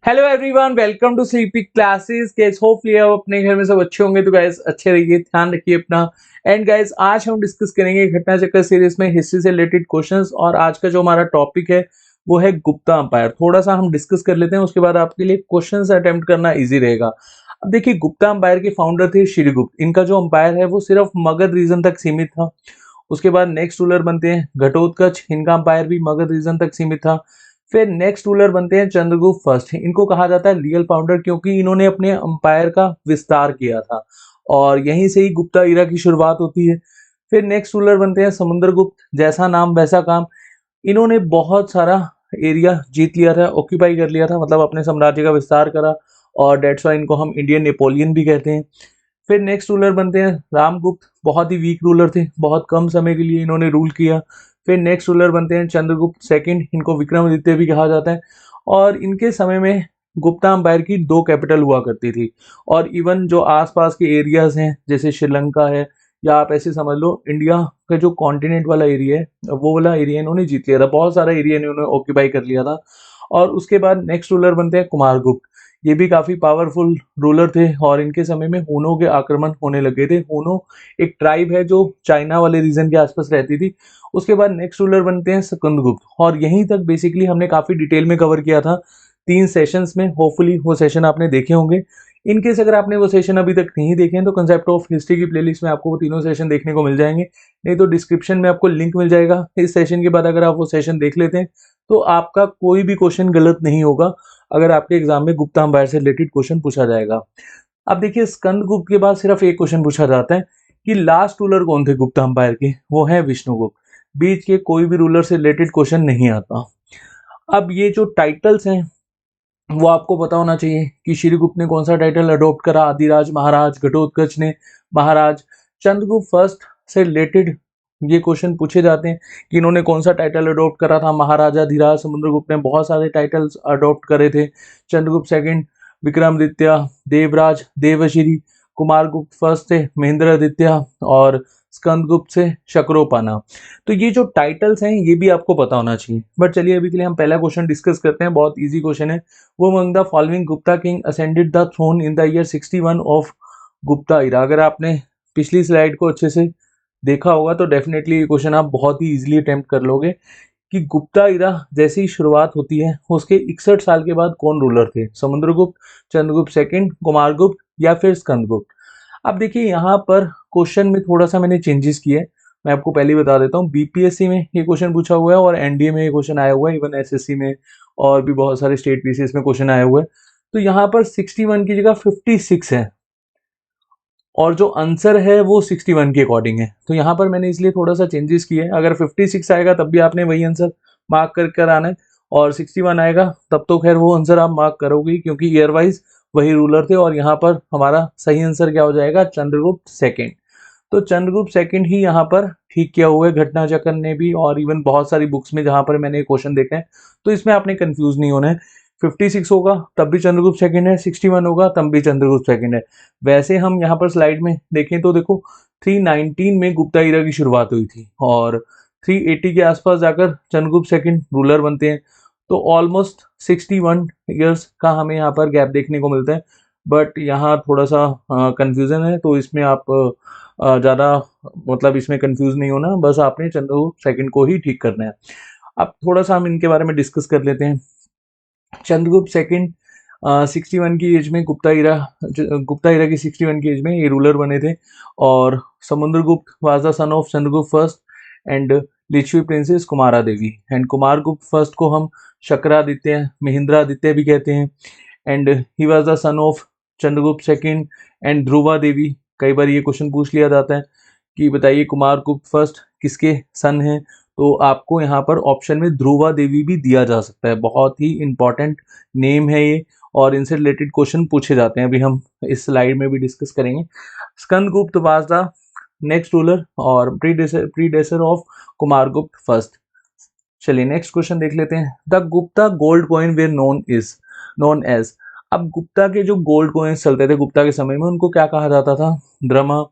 Hello everyone, welcome to Sleepy Classes. Guys hopefully आप अपने घर में सब अच्छे होंगे। तो गाइस अच्छे रहिए, ध्यान रखिए अपना। एंड गाइस आज हम डिस्कस करेंगे घटना चक्कर सीरीज में हिस्ट्री से रिलेटेड क्वेश्चंस। और आज का जो हमारा टॉपिक है वो है गुप्ता अंपायर। थोड़ा सा हम डिस्कस कर लेते हैं, उसके बाद आपके लिए क्वेश्चंस अटेम्प्ट करना इजी रहेगा। अब देखिए, गुप्ता अंपायर के फाउंडर थे श्रीगुप्त। इनका जो अंपायर है वो सिर्फ मगध रीजन तक सीमित था। उसके बाद नेक्स्ट रूलर बनते हैं घटोत्कच। इनका अंपायर भी मगध रीजन तक सीमित था। फिर नेक्स्ट रूलर बनते हैं चंद्रगुप्त फर्स्ट। इनको कहा जाता है रियल फाउंडर, क्योंकि इन्होंने अपने अंपायर का विस्तार किया था और यहीं से ही गुप्ता इरा की शुरुआत होती है। फिर नेक्स्ट रूलर बनते हैं समुद्रगुप्त। जैसा नाम वैसा काम। इन्होंने बहुत सारा एरिया जीत लिया था, ऑक्यूपाई कर लिया था, मतलब अपने साम्राज्य का विस्तार करा। और डेट्स वाई इनको हम इंडियन नेपोलियन भी कहते हैं। फिर नेक्स्ट रूलर बनते हैं रामगुप्त। बहुत ही वीक रूलर थे, बहुत कम समय के लिए इन्होंने रूल किया। फिर नेक्स्ट रूलर बनते हैं चंद्रगुप्त सेकंड। इनको विक्रमादित्य भी कहा जाता है। और इनके समय में गुप्ता अंपायर की दो कैपिटल हुआ करती थी। और इवन जो आसपास के एरियाज हैं जैसे श्रीलंका है, या आप ऐसे समझ लो इंडिया का जो कॉन्टिनेंट वाला एरिया है, वो वाला एरिया इन्होंने जीत लिया था। बहुत सारा एरिया इन्होंने ऑक्यूपाई कर लिया था। और उसके बाद नेक्स्ट रूलर बनते हैं कुमारगुप्त। ये भी काफी पावरफुल रूलर थे और इनके समय में हूनों के आक्रमण होने लगे थे। हूनों एक ट्राइब है जो चाइना वाले रीजन के आसपास रहती थी। उसके बाद नेक्स्ट रूलर बनते हैं स्कंदगुप्त। और यहीं तक बेसिकली हमने काफी डिटेल में कवर किया था 3 सेशंस में। होपफुली वो सेशन आपने देखे होंगे। इनकेस अगर आपने वो सेशन अभी तक नहीं देखे हैं तो कंसेप्ट ऑफ हिस्ट्री की प्लेलिस्ट में आपको वो तीनों सेशन देखने को मिल जाएंगे। नहीं तो डिस्क्रिप्शन में आपको लिंक मिल जाएगा। इस सेशन के बाद अगर आप वो सेशन देख लेते हैं तो आपका कोई भी क्वेश्चन गलत नहीं होगा अगर आपके एग्जाम में गुप्ता अंपायर से रिलेटेड क्वेश्चन पूछा जाएगा। अब देखिए, स्कंदगुप्त के बाद सिर्फ एक क्वेश्चन पूछा जाता है कि लास्ट रूलर कौन थे गुप्ता अंपायर के। वो है विष्णुगुप्त। बीच के कोई भी रूलर से रिलेटेड क्वेश्चन नहीं आता। अब ये जो टाइटल्स हैं वो आपको पता होना चाहिए कि श्रीगुप्त ने कौन सा टाइटल अडॉप्ट करा। आदिराज महाराज। घटोत्कच ने महाराज। चंद्रगुप्त फर्स्ट से रिलेटेड ये क्वेश्चन पूछे जाते हैं कि इन्होंने कौन सा टाइटल अडॉप्ट करा था। महाराजा धीराज। समुद्रगुप्त ने बहुत सारे टाइटल्स अडॉप्ट करे थे। चंद्रगुप्त सेकंड विक्रमादित्य, देवराज, देवश्री। कुमारगुप्त फर्स्ट थे महेंद्रादित्य। और स्कंदगुप्त से शक्रोपाना। तो ये जो टाइटल्स हैं ये भी आपको पता होना चाहिए। बट चलिए अभी के लिए हम पहला क्वेश्चन डिस्कस करते हैं। बहुत इजी क्वेश्चन है। वो among the following Gupta king ascended the throne in the year 61 of Gupta इरा। अगर आपने पिछली स्लाइड को अच्छे से देखा होगा तो डेफिनेटली ये क्वेश्चन आप बहुत ही इजीली अटेम्प्ट कर लोगे कि गुप्ता इरा जैसी ही शुरुआत होती है उसके 61 साल के बाद कौन रूलर थे। समुद्रगुप्त, चंद्रगुप्त सेकंड, कुमारगुप्त या फिर स्कंदगुप्त। अब देखिए यहाँ पर क्वेश्चन में थोड़ा सा मैंने चेंजेस किए। मैं आपको पहले ही बता देता हूँ, बीपीएससी में ये क्वेश्चन पूछा हुआ है और एनडीए में ये क्वेश्चन आया हुआ है, इवन एसएससी में और भी बहुत सारे स्टेट पीसीएस में क्वेश्चन आया हुआ है। तो यहाँ पर 61 की जगह 56 है और जो आंसर है वो 61 के अकॉर्डिंग है। तो यहाँ पर मैंने इसलिए थोड़ा सा चेंजेस किए। अगर 56 आएगा तब भी आपने वही आंसर मार्क कर आना है, और 61 आएगा तब तो खैर वो आंसर आप मार्क करोगे क्योंकि ईयर वाइज वही रूलर थे। और यहाँ पर हमारा सही आंसर क्या हो जाएगा, चंद्रगुप्त सेकंड। तो चंद्रगुप्त सेकंड ही यहाँ पर ठीक किया हुआ है घटना चक्र ने भी, और इवन बहुत सारी बुक्स में जहां पर मैंने क्वेश्चन देखे हैं। तो इसमें आपने कंफ्यूज नहीं होना है। 56 होगा तब भी चंद्रगुप्त सेकंड है, 61 होगा तब भी चंद्रगुप्त सेकंड है। वैसे हम यहाँ पर स्लाइड में देखें तो देखो 319 में गुप्ता ईरा की शुरुआत हुई थी और 380 के आसपास जाकर चंद्रगुप्त सेकंड रूलर बनते हैं। तो ऑलमोस्ट 61 ईयर्स का हमें यहाँ पर गैप देखने को मिलता है। बट यहाँ थोड़ा सा कंफ्यूजन है, तो इसमें आप ज़्यादा मतलब इसमें कंफ्यूज नहीं होना, बस आपने चंद्रगुप्त सेकंड को ही ठीक करना है। अब थोड़ा सा हम इनके बारे में डिस्कस कर लेते हैं। चंद्रगुप्त सेकंड 61 की एज में गुप्ता इरा की 61 की एज में ये रूलर बने थे। और Samudragupta was the son of Chandragupta first and Licchavi princess Kumara Devi. And Kumaragupta first को हम शक्रादित्य, महेंद्रादित्य भी कहते हैं। And he was the son of Chandragupta second and Dhruva Devi. कई बार ये क्वेश्चन पूछ लिया जाता है कि बताइए कुमारगुप्त फर्स्ट किसके सन हैं। तो आपको यहाँ पर ऑप्शन में ध्रुवा देवी भी दिया जा सकता है। बहुत ही इंपॉर्टेंट नेम है ये और इनसे रिलेटेड क्वेश्चन पूछे जाते हैं, अभी हम इस स्लाइड में भी डिस्कस करेंगे। Skandagupta was the next ruler और प्रीडेसर ऑफ कुमारगुप्त फर्स्ट। चलिए नेक्स्ट क्वेश्चन देख लेते हैं। The Gupta gold coin were known as. अब गुप्ता के जो गोल्ड कॉइन्स चलते थे गुप्ता के समय में उनको क्या कहा जाता था, द्रमा,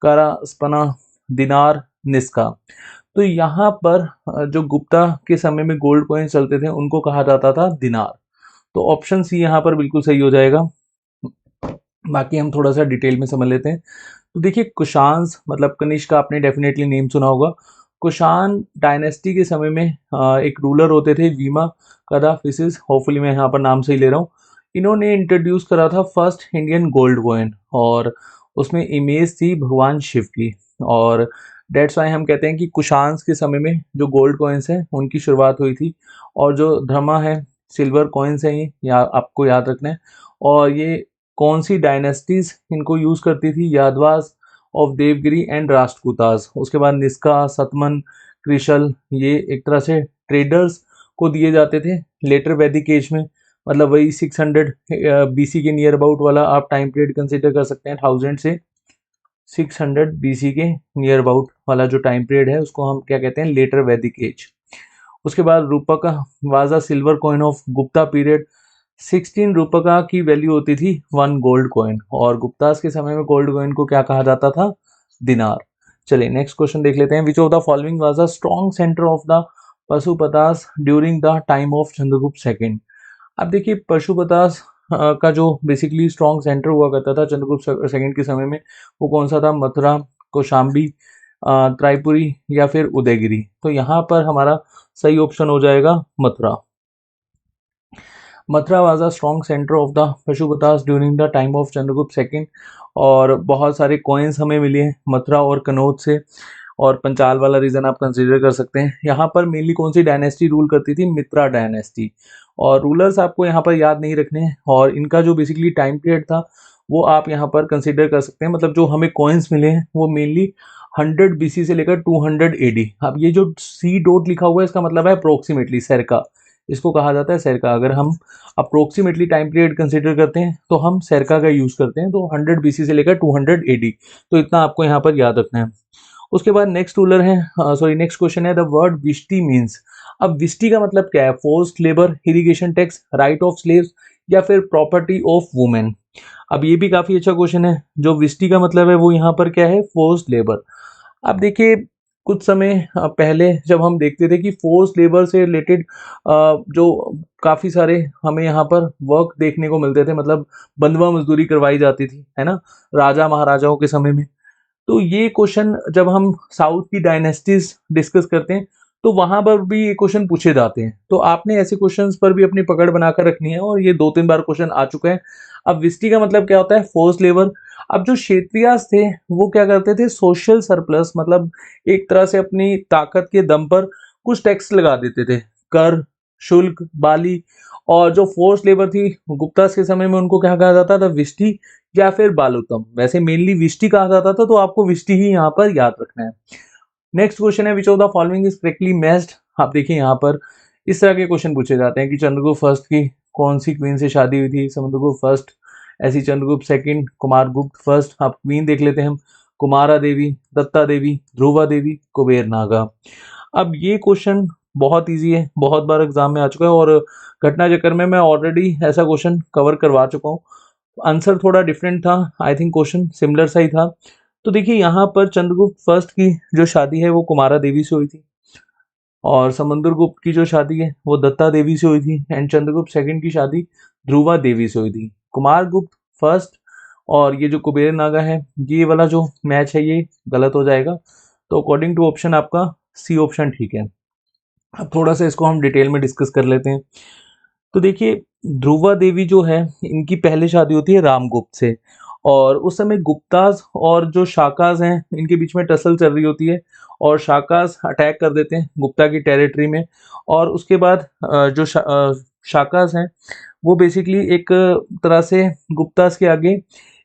कारा, स्पना, दिनार, निस्का। तो यहाँ पर जो गुप्ता के समय में गोल्ड कॉइन चलते थे उनको कहा जाता था दिनार। तो ऑप्शन सी यहाँ पर बिल्कुल सही हो जाएगा। बाकी हम थोड़ा सा डिटेल में समझ लेते हैं। तो देखिए कुषाण मतलब कनिष्क का आपने डेफिनेटली नेम सुना होगा। कुषाण डायनेस्टी के समय में एक रूलर होते थे वीमा कदाफिसिस, होपफुली मैं यहाँ पर नाम सही ले रहा हूँ। इन्होंने इंट्रोड्यूस करा था फर्स्ट इंडियन गोल्ड कॉइन, और उसमें इमेज थी भगवान शिव की। और डेट्स वाई हम कहते हैं कि कुषाण के समय में जो गोल्ड कॉइन्स हैं उनकी शुरुआत हुई थी। और जो धर्मा है सिल्वर कॉइन्स हैं, ये आपको याद रखना है। और ये कौन सी डायनेस्टीज इनको यूज करती थी? Yadavas of Devagiri and Rashtrakutas. उसके बाद निष्का, सतमन, कृशल, ये एक तरह से ट्रेडर्स को दिए जाते थे लेटर वैदिक एज में। मतलब वही 600 बीसी के नियर अबाउट वाला आप टाइम पीरियड कंसिडर कर सकते हैं। 1000 से 600 बीसी के नियर अबाउट वाला जो टाइम पीरियड है उसको हम क्या कहते हैं? लेटर वैदिक एज। उसके बाद रूपक was a silver coin of Gupta period. 16 रुपया की वैल्यू होती थी 1 गोल्ड कॉइन, और गुप्तास के समय में गोल्ड कॉइन को क्या कहा जाता था? दिनार। चलिए नेक्स्ट क्वेश्चन देख लेते हैं। Which of the following was a strong centre of the Pashupatas during the time of Chandragupta second. अब देखिए पशुपतास का जो बेसिकली स्ट्रॉन्ग सेंटर हुआ करता था चंद्रगुप्त सेकंड के समय में, वो कौन सा था? मथुरा, कौशाम्बी, त्रिपुरी या फिर उदयगिरी। तो यहाँ पर हमारा सही ऑप्शन हो जाएगा Mathura. Mathura was a strong centre of the Pashupatas during the time of Chandragupta second. और बहुत सारे कॉइन्स हमें मिले हैं मथुरा और कनौज से। और पंचाल वाला रीजन आप कंसीडर कर सकते हैं। यहाँ पर मेनली कौन सी डायनेस्टी रूल करती थी? मित्रा डायनेस्टी। और रूलर्स आपको यहाँ पर याद नहीं रखने हैं, और इनका जो बेसिकली टाइम पीरियड था वो आप यहाँ पर कंसीडर कर सकते हैं। मतलब जो हमें कॉइन्स मिले हैं वो मेनली 100 बीसी से लेकर 200 एडी। अब ये जो सी डॉट लिखा हुआ है इसका मतलब है अप्रोक्सीमेटली सेरका, इसको कहा जाता है सेरका। अगर हम अप्रोक्सीमेटली टाइम पीरियड कंसीडर करते हैं तो हम सेरका का यूज करते हैं। तो 100 बीसी से लेकर 200 एडी, तो इतना आपको यहाँ पर याद रखना है। उसके बाद नेक्स्ट रूलर है, सॉरी नेक्स्ट क्वेश्चन है, द वर्ड विष्टि मीन्स। अब विष्टि का मतलब क्या है? Forced labour, irrigation tax, right of slaves या फिर प्रॉपर्टी ऑफ वुमेन। अब ये भी काफी अच्छा क्वेश्चन है। जो विष्टि का मतलब है वो यहाँ पर क्या है? Forced labour. अब देखिए कुछ समय पहले जब हम देखते थे कि फोर्स लेबर से रिलेटेड जो काफ़ी सारे हमें यहाँ पर वर्क देखने को मिलते थे, मतलब बंधुआ मजदूरी करवाई जाती थी, है ना, राजा महाराजाओं के समय में। तो ये क्वेश्चन जब हम साउथ की डायनेस्टीज डिस्कस करते हैं तो वहां पर भी ये क्वेश्चन पूछे जाते हैं। तो आपने ऐसे क्वेश्चंस पर भी अपनी पकड़ बनाकर रखनी है, और ये 2-3 बार क्वेश्चन आ चुका है। अब विस्टी का मतलब क्या होता है? Force labour. अब जो क्षेत्रियास थे वो क्या करते थे? सोशल सरप्लस, मतलब एक तरह से अपनी ताकत के दम पर कुछ टैक्स लगा देते थे, कर, शुल्क, बाली। और जो फोर्स लेबर थी गुप्तास के समय में उनको क्या कहा जाता था? विष्टि या फिर बालुतम। वैसे मेनली विष्टि कहा जाता था, तो आपको विष्टि ही यहाँ पर याद रखना है। नेक्स्ट क्वेश्चन है, विच of the following is correctly matched. आप देखिए यहाँ पर इस तरह के क्वेश्चन पूछे जाते हैं कि चंद्रगुप्त फर्स्ट की कौन सी क्वीन से शादी हुई थी? समुद्रगुप्त फर्स्ट, ऐसी चंद्रगुप्त सेकंड, कुमारगुप्त फर्स्ट। आप क्वीन देख लेते हैं हम, कुमारा देवी, दत्ता देवी, ध्रुवा देवी, कुबेर नागा। अब ये क्वेश्चन बहुत इजी है, बहुत बार एग्जाम में आ चुका है, और घटना चक्कर में मैं ऑलरेडी ऐसा क्वेश्चन कवर करवा चुका हूँ। आंसर थोड़ा डिफरेंट था, आई थिंक क्वेश्चन सिमिलर सा ही था। तो देखिए यहाँ पर चंद्रगुप्त फर्स्ट की जो शादी है वो कुमारा देवी से हुई थी, और समुद्रगुप्त की जो शादी है वो दत्ता देवी से हुई थी, एंड चंद्रगुप्त सेकंड की शादी ध्रुवा देवी से हुई थी। कुमारगुप्त फर्स्ट और ये जो कुबेर नागा है, ये वाला जो मैच है ये गलत हो जाएगा। तो अकॉर्डिंग टू ऑप्शन आपका सी ऑप्शन ठीक है। अब थोड़ा सा इसको हम डिटेल में डिस्कस कर लेते हैं। तो देखिए ध्रुवा देवी जो है इनकी पहले शादी होती है रामगुप्त से, और उस समय गुप्ताज और जो शाकाज हैं इनके बीच में टसल चल रही होती है, और शाकाज अटैक कर देते हैं गुप्ता की टेरिटरी में। और उसके बाद जो शाकाज हैं वो बेसिकली एक तरह से गुप्ताज के आगे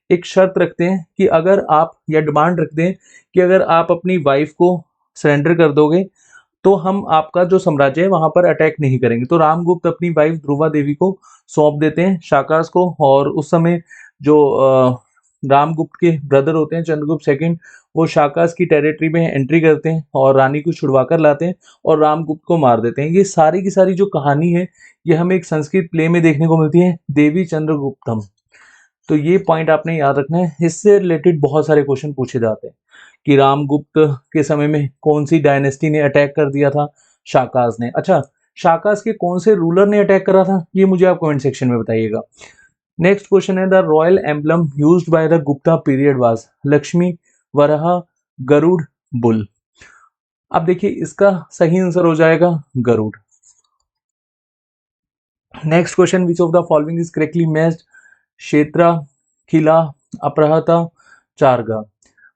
एक शर्त रखते हैं कि अगर आप, या डिमांड रखते हैं कि अगर आप अपनी वाइफ को सरेंडर कर दोगे तो हम आपका जो साम्राज्य है वहां पर अटैक नहीं करेंगे। तो रामगुप्त अपनी वाइफ ध्रुवा देवी को सौंप देते हैं शाकास को, और उस समय जो रामगुप्त के ब्रदर होते हैं चंद्रगुप्त सेकंड, वो शाकास की टेरिटरी में एंट्री करते हैं और रानी को छुड़वा कर लाते हैं और रामगुप्त को मार देते हैं। ये सारी की सारी जो कहानी है ये हमें एक संस्कृत प्ले में देखने को मिलती है, देवी चंद्रगुप्तम। तो ये पॉइंट आपने याद रखना है। इससे रिलेटेड बहुत सारे क्वेश्चन पूछे जाते हैं कि रामगुप्त के समय में कौन सी डायनेस्टी ने अटैक कर दिया था? शाकाज ने। अच्छा, शाकास के कौन से रूलर ने अटैक करा था, ये मुझे आप कमेंट सेक्शन में बताइएगा। नेक्स्ट क्वेश्चन है, the royal emblem used by the Gupta period was Lakshmi, Varaha, Garuda, bull. अब देखिए इसका सही आंसर हो जाएगा Garuda. Next question, which of the following is correctly matched, kshetra, kila, अपराहता, चारगा।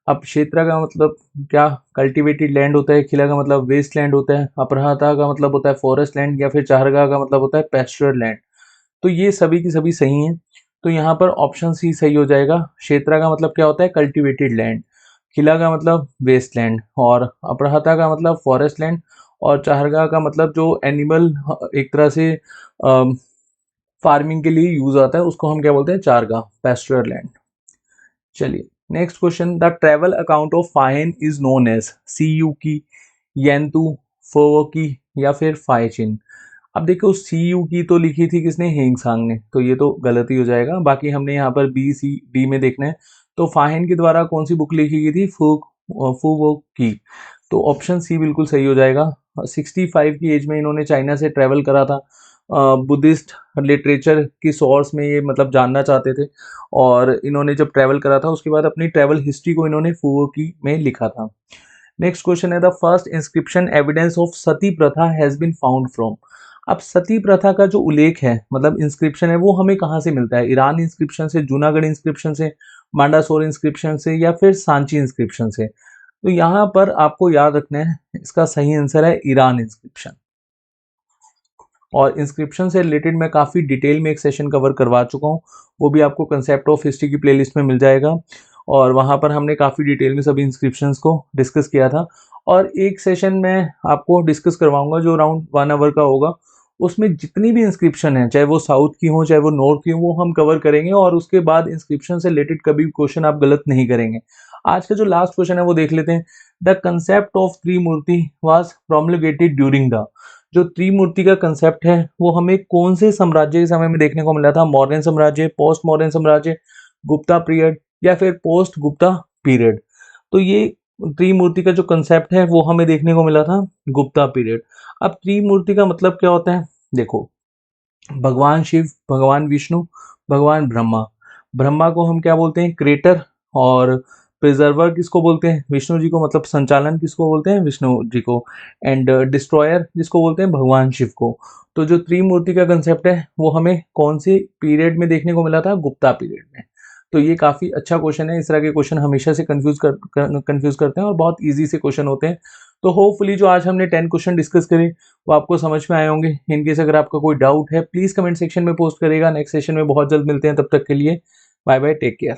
अब क्षेत्रा का मतलब क्या कल्टीवेटेड लैंड होता है, किला का मतलब वेस्ट लैंड होता है, अपराहता का मतलब होता है फॉरेस्ट लैंड, या फिर चारगा का मतलब होता है पेस्चर लैंड। तो ये सभी की सभी सही हैं, तो यहाँ पर ऑप्शन सी सही हो जाएगा। क्षेत्रा का मतलब क्या होता है कल्टीवेटेड लैंड, किला का मतलब वेस्ट लैंड, और अपराहता का मतलब फॉरेस्ट लैंड, और चारगा का मतलब जो एनिमल एक तरह से फार्मिंग के लिए यूज आता है उसको हम क्या बोलते हैं, चारगा, पेस्चर लैंड। चलिए next question, the travel account of Fahien is known as सीयू की, येंतु, फोवो की, या फिर फाइचिन। अब देखो सीयू की तो लिखी थी किसने, हेंगसांग ने, तो ये तो गलत ही हो जाएगा। बाकी हमने यहाँ पर बी सी डी में देखना है, तो फाहिन के द्वारा कौन सी बुक लिखी गई थी, फूवो की, तो ऑप्शन सी बिल्कुल सही हो जाएगा। 65 की एज में इन्होंने चाइना से ट्रेवल करा था, बुद्धिस्ट लिटरेचर की सोर्स में ये मतलब जानना चाहते थे, और इन्होंने जब ट्रैवल करा था उसके बाद अपनी ट्रैवल हिस्ट्री को इन्होंने फूवो की में लिखा था। नेक्स्ट क्वेश्चन है, the first inscription evidence of sati pratha has been found from. अब सती प्रथा का जो उल्लेख है मतलब इंस्क्रिप्शन है वो हमें कहाँ से मिलता है, ईरान इंस्क्रिप्शन से, जूनागढ़ इंस्क्रिप्शन से, मांडासोर इंस्क्रिप्शन से, या फिर सांची इंस्क्रिप्शन से। तो यहाँ पर आपको याद रखना है इसका सही आंसर है ईरान इंस्क्रिप्शन। और इंस्क्रिप्शन से रिलेटेड मैं काफ़ी डिटेल में एक सेशन कवर करवा चुका हूँ, वो भी आपको कंसेप्ट ऑफ हिस्ट्री की प्लेलिस्ट में मिल जाएगा, और वहाँ पर हमने काफ़ी डिटेल में सभी इंस्क्रिप्शंस को डिस्कस किया था। और एक सेशन मैं आपको डिस्कस करवाऊंगा जो अराउंड 1 आवर का होगा, उसमें जितनी भी इंस्क्रिप्शन है चाहे वो साउथ की हो चाहे वो नॉर्थ की हो वो हम कवर करेंगे, और उसके बाद इंस्क्रिप्शन से रिलेटेड कभी क्वेश्चन आप गलत नहीं करेंगे। आज का जो लास्ट क्वेश्चन है वो देख लेते हैं, the concept of Trimurti was promulgated during the, जो त्रिमूर्ति का कंसेप्ट है वो हमें कौन से साम्राज्य के समय में देखने को मिला था, मौर्यन साम्राज्य, पोस्ट मौर्यन साम्राज्य, गुप्ता पीरियड, या फिर पोस्ट गुप्ता पीरियड। तो ये त्रिमूर्ति का जो कंसेप्ट है वो हमें देखने को मिला था गुप्ता पीरियड। अब त्रिमूर्ति का मतलब क्या होता है, देखो भगवान शिव, भगवान विष्णु, भगवान ब्रह्मा। ब्रह्मा को हम क्या बोलते हैं, क्रिएटर, और प्रिजर्वर किसको बोलते हैं, विष्णु जी को, मतलब संचालन किसको बोलते हैं, विष्णु जी को, एंड डिस्ट्रॉयर जिसको बोलते हैं, भगवान शिव को। तो जो त्रिमूर्ति का कंसेप्ट है वो हमें कौन से पीरियड में देखने को मिला था, गुप्ता पीरियड में। तो ये काफ़ी अच्छा क्वेश्चन है, इस तरह के क्वेश्चन हमेशा से कंफ्यूज करते हैं और बहुत ईजी से क्वेश्चन होते हैं। तो होपफुली जो आज हमने 10 क्वेश्चन डिस्कस करे वो आपको समझ में आए होंगे। इनकेस अगर आपका कोई डाउट है प्लीज़ कमेंट सेक्शन में पोस्ट करेगा। नेक्स्ट सेशन में बहुत जल्द मिलते हैं, तब तक के लिए बाय बाय, टेक केयर।